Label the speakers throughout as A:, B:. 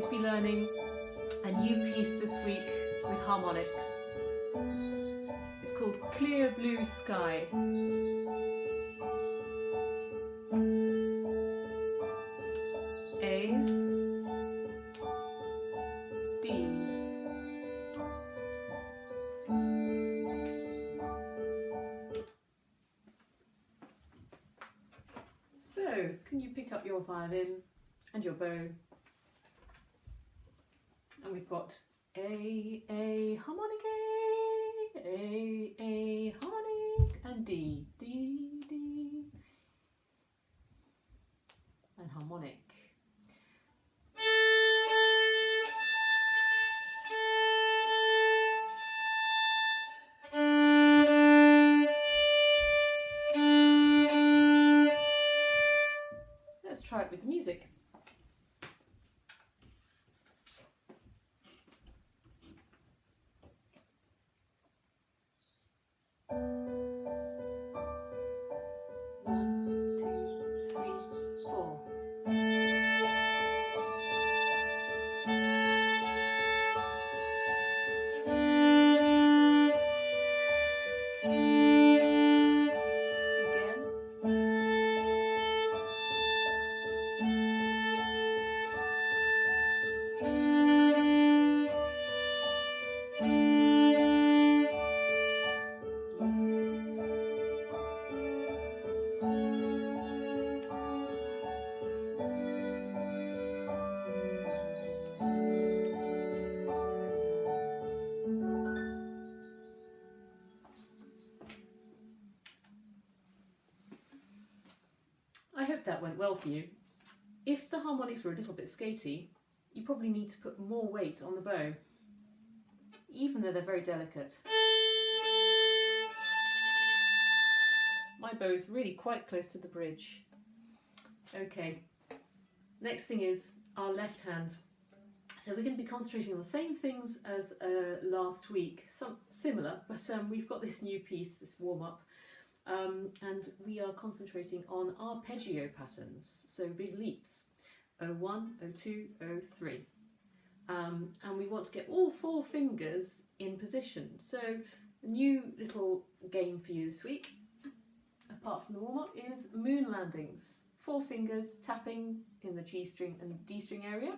A: going to be learning a new piece this week with harmonics. It's called Clear Blue Sky. A's, D's. So, can you pick up your violin and your bow? And we've got A, harmonic A, harmonic, and D, and harmonic. Let's try it with the music. I hope that went well for you. If the harmonics were a little bit skatey, you probably need to put more weight on the bow, even though they're very delicate. My bow is really quite close to the bridge. Okay, next thing is our left hand. So we're going to be concentrating on the same things as last week, some similar, but we've got this new piece, this warm-up. And we are concentrating on arpeggio patterns, so big leaps, 01, 02, 03. And we want to get all 4 fingers in position. So a new little game for you this week, apart from the warm-up, is moon landings. 4 fingers tapping in the G string and D string area.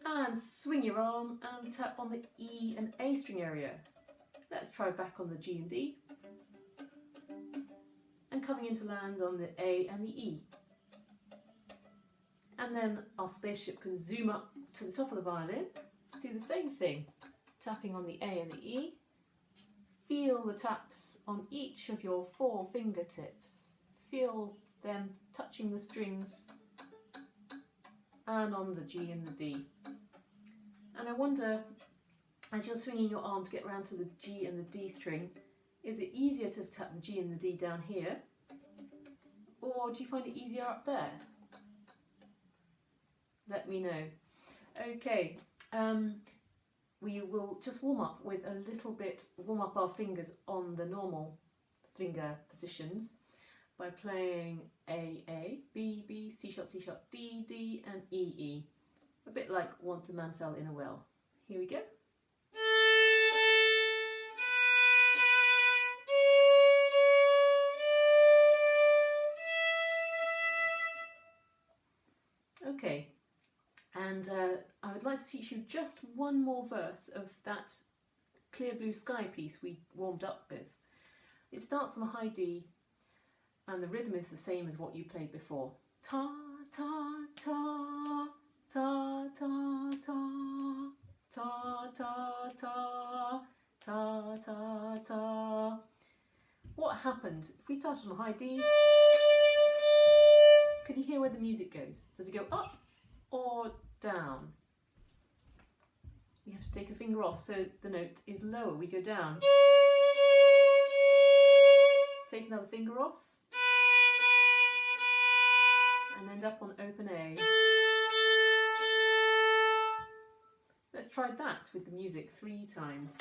A: And swing your arm and tap on the E and A string area. Let's try back on the G and D. And coming into land on the A and the E. And then our spaceship can zoom up to the top of the violin, do the same thing, tapping on the A and the E. Feel the taps on each of your 4 fingertips. Feel them touching the strings and on the G and the D. And I wonder, as you're swinging your arm to get round to the G and the D string, is it easier to tap the G and the D down here, or do you find it easier up there? Let me know. Okay, we will just warm up with a little bit, warm up our fingers on the normal finger positions by playing A, B, C sharp, D, and E. A bit like Once a Man Fell in a Well. Here we go. Okay, and I would like to teach you just one more verse of that Clear Blue Sky piece we warmed up with. It starts on a high D, and the rhythm is the same as what you played before. Ta, ta, ta, ta, ta, ta, ta, ta, ta, ta, ta, ta. What happened? If we started on a high D, can you hear where the music goes? Does it go up or down? We have to take a finger off so the note is lower. We go down. Take another finger off and end up on open A. Let's try that with the music 3 times.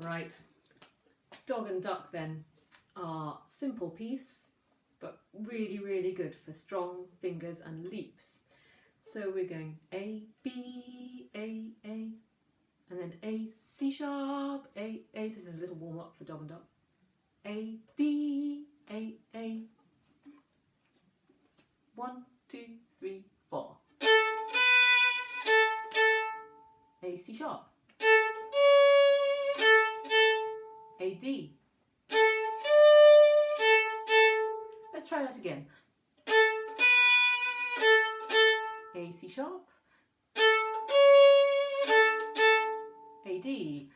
A: Right, Dog and Duck then are simple piece, but really, really good for strong fingers and leaps. So we're going A, B, A, and then A, C sharp, A. This is a little warm up for Dog and Duck. A, D, A. 1, 2, 3, 4. A, C sharp. A, D. Let's try that again. A, C sharp. A, D.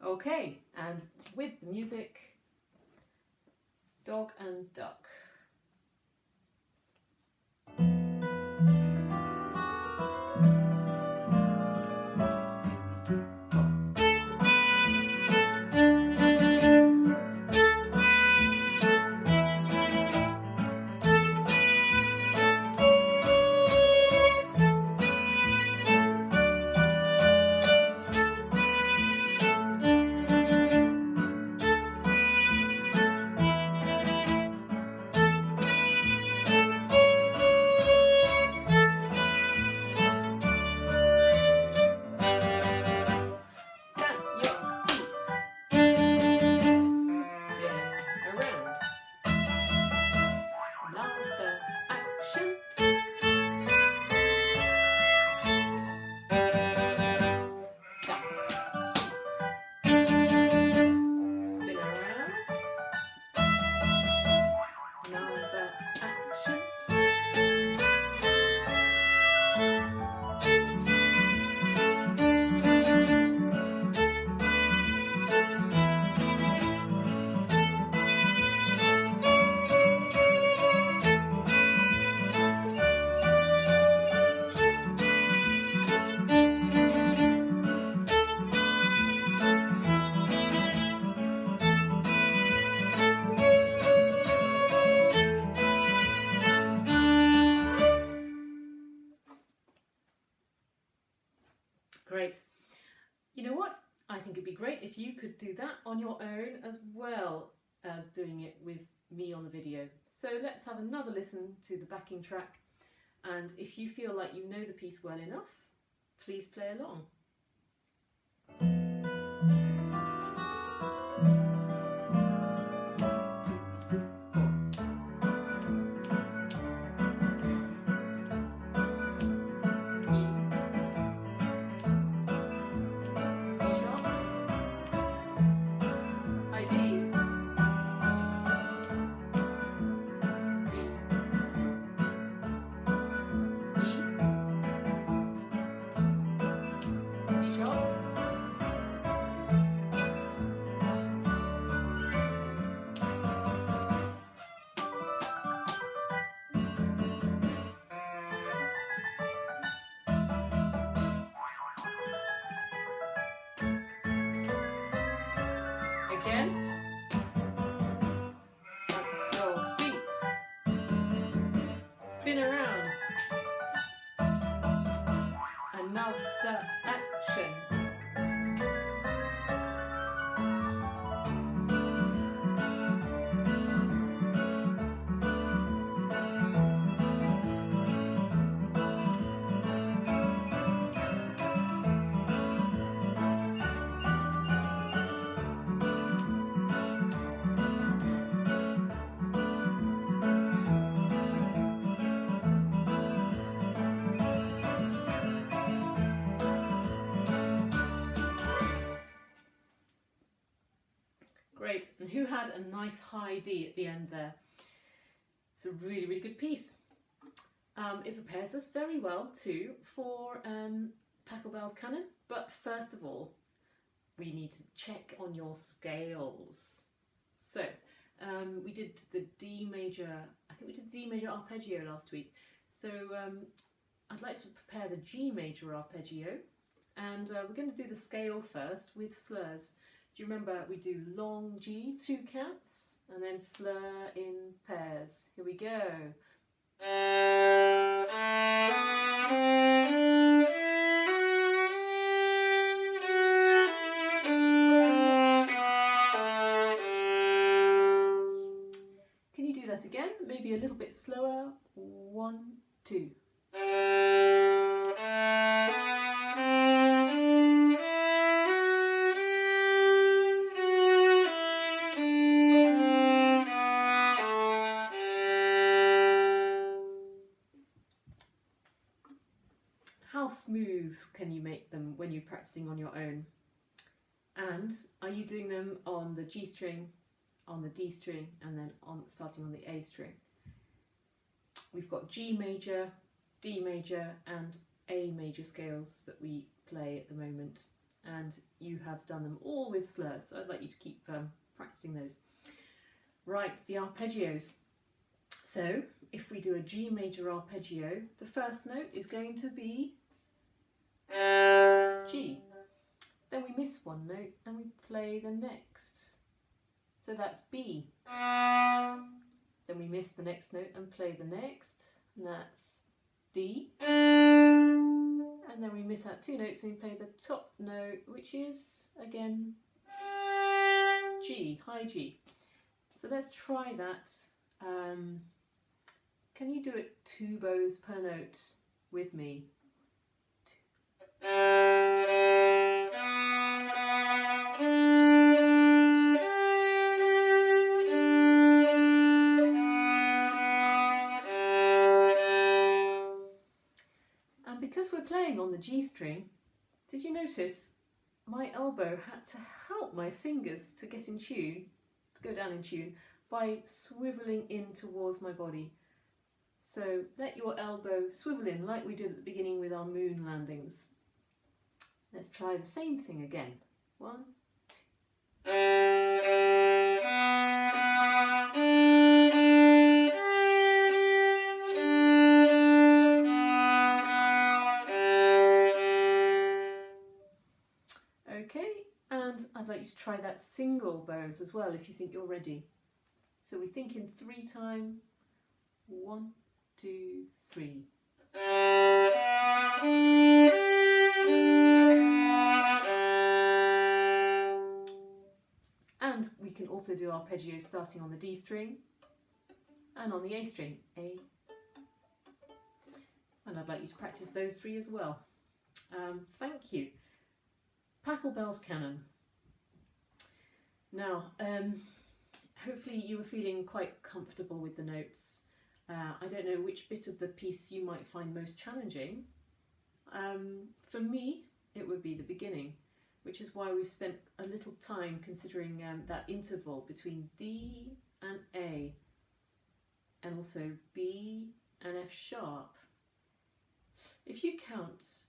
A: Okay, and with the music, Dog and Duck. Great. You know what? I think it'd be great if you could do that on your own as well as doing it with me on the video. So let's have another listen to the backing track, and if you feel like you know the piece well enough, please play along. Again. Stamp your feet. Spin around. Another action. Great, and who had a nice high D at the end there? It's a really, really good piece. It prepares us very well too for Pachelbel's Canon, but first of all, we need to check on your scales. So, we did the D major, I think we did the D major arpeggio last week, so I'd like to prepare the G major arpeggio, and we're going to do the scale first with slurs. Do you remember we do long G, 2 counts, and then slur in pairs. Here we go. do that again, maybe a little bit slower. 1, 2. How smooth can you make them when you're practicing on your own? And are you doing them on the G string, on the D string, and then starting on the A string? We've got G major, D major and A major scales that we play at the moment, and you have done them all with slurs, so I'd like you to keep practicing those. Right, the arpeggios. So if we do a G major arpeggio, the first note is going to be G. Then we miss one note and we play the next. So that's B. Then we miss the next note and play the next, and that's D. And then we miss out 2 notes and we play the top note, which is, again, G, high G. So let's try that. Can you do it 2 bows per note with me? And because we're playing on the G string, did you notice my elbow had to help my fingers to get in tune, to go down in tune, by swivelling in towards my body. So let your elbow swivel in like we did at the beginning with our moon landings. Let's try the same thing again. 1, 2. Okay, and I'd like you to try that single bows as well if you think you're ready. So we think in 3 time. 1, 2, 3. And we can also do arpeggios starting on the D string and on the A string. A. And I'd like you to practice those 3 as well. Thank you. Pachelbel's Canon. Now, hopefully you were feeling quite comfortable with the notes. I don't know which bit of the piece you might find most challenging. For me, it would be the beginning, which is why we've spent a little time considering that interval between D and A, and also B and F sharp. If you count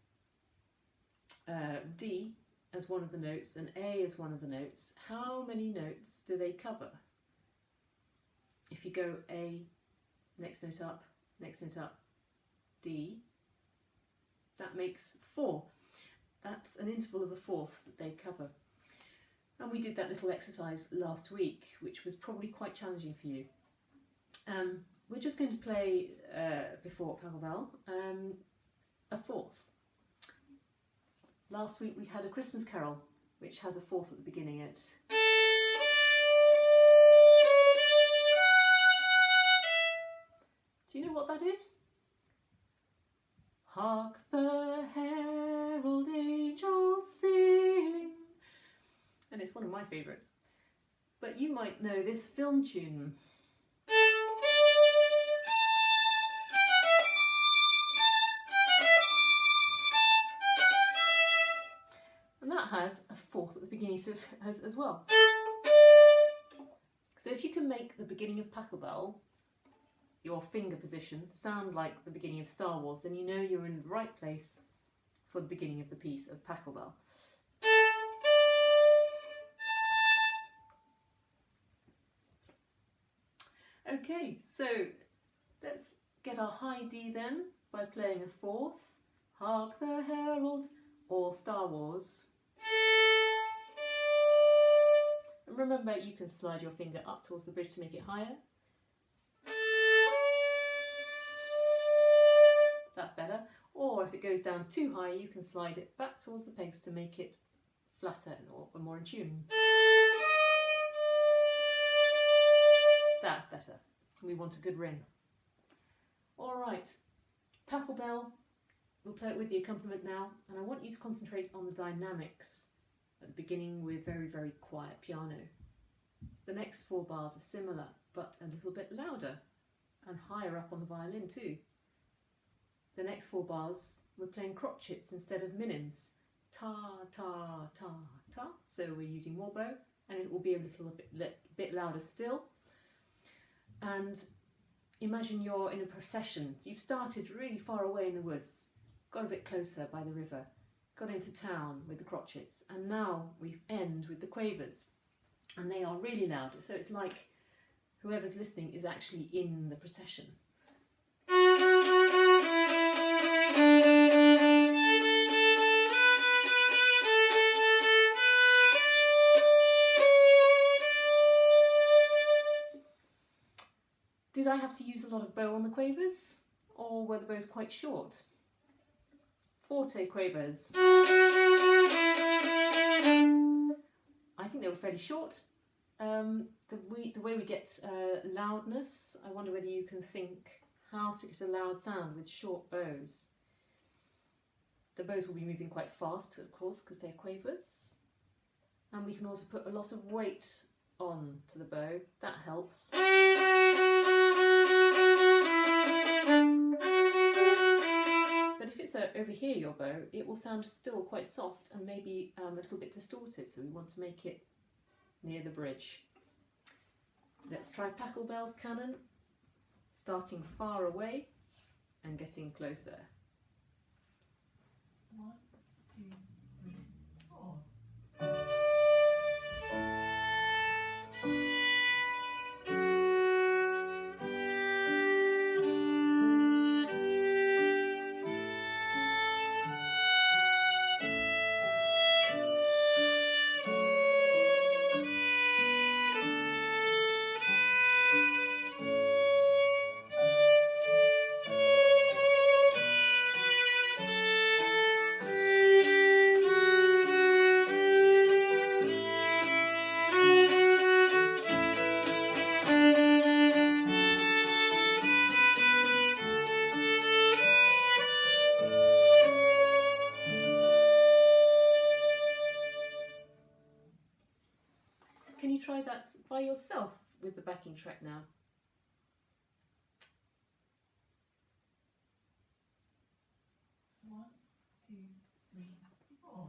A: D as one of the notes and A as one of the notes, how many notes do they cover? If you go A, next note up, D, that makes 4. That's an interval of a fourth that they cover. And we did that little exercise last week, which was probably quite challenging for you. We're just going to play, before Pachelbel, a fourth. Last week we had a Christmas carol, which has a fourth at the beginning. Do you know what that is? Hark the herald angels sing. And it's one of my favourites. But you might know this film tune. And that has a fourth at the beginning as well. So if you can make the beginning of Pachelbel, your finger position, sound like the beginning of Star Wars, then you know you're in the right place for the beginning of the piece of Pachelbel. Okay, so let's get our high D then by playing a fourth, Hark the Herald, or Star Wars. And remember, you can slide your finger up towards the bridge to make it higher. That's better. Or if it goes down too high, you can slide it back towards the pegs to make it flatter or more in tune. That's better. We want a good ring. All right, Pachelbel, we'll play it with the accompaniment now, and I want you to concentrate on the dynamics at the beginning with very, very quiet piano. The next 4 bars are similar, but a little bit louder and higher up on the violin too. The next 4 bars, we're playing crotchets instead of minims. Ta, ta, ta, ta. So we're using more bow, and it will be a little bit louder still. And imagine you're in a procession. You've started really far away in the woods, got a bit closer by the river, got into town with the crotchets, and now we end with the quavers. And they are really loud, so it's like whoever's listening is actually in the procession. Did I have to use a lot of bow on the quavers, or were the bows quite short? Forte quavers. I think they were fairly short. The way we get loudness, I wonder whether you can think how to get a loud sound with short bows. The bows will be moving quite fast, of course, because they're quavers. And we can also put a lot of weight on to the bow. That helps. But if it's over here, your bow, it will sound still quite soft and maybe a little bit distorted, so we want to make it near the bridge. Let's try Pachelbel's Canon, starting far away and getting closer. 1, 2, 3, 4. Can you try that by yourself with the backing track now? One, two, three, four.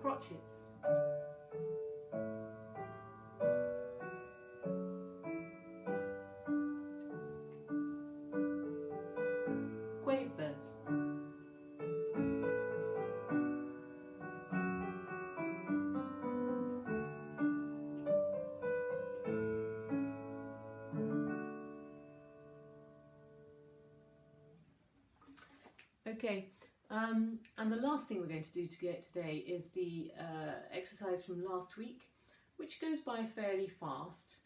A: Crotchets. Quavers. Okay. And the last thing we're going to do today is the exercise from last week, which goes by fairly fast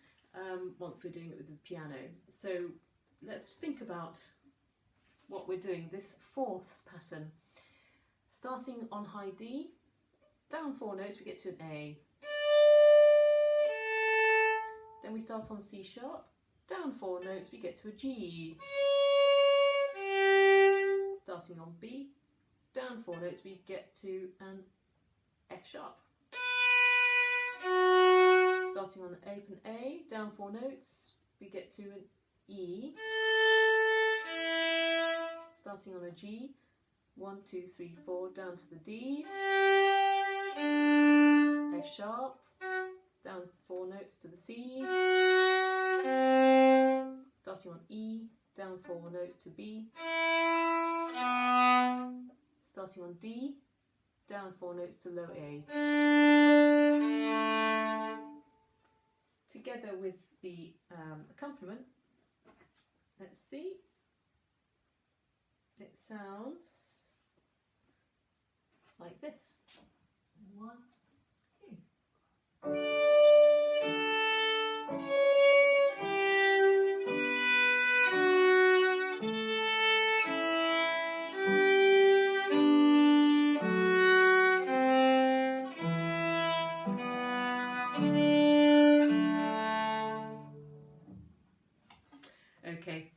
A: once we're doing it with the piano. So let's think about what we're doing. This fourths pattern, starting on high D, down 4 notes we get to an A. Then we start on C sharp, down 4 notes we get to a G. Starting on B, down 4 notes we get to an F sharp. Starting on an open A, down 4 notes we get to an E. Starting on a G, 1, 2, 3, 4, down to the D. F sharp, down 4 notes to the C. Starting on E, down 4 notes to B. Starting on D, down 4 notes to low A. Together with the accompaniment, let's see, it sounds like this. 1, Okay,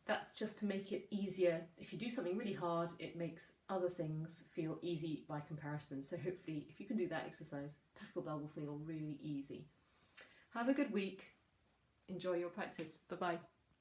A: that's just to make it easier. If you do something really hard, it makes other things feel easy by comparison. So hopefully, if you can do that exercise, Pachelbel will feel really easy. Have a good week. Enjoy your practice. Bye-bye.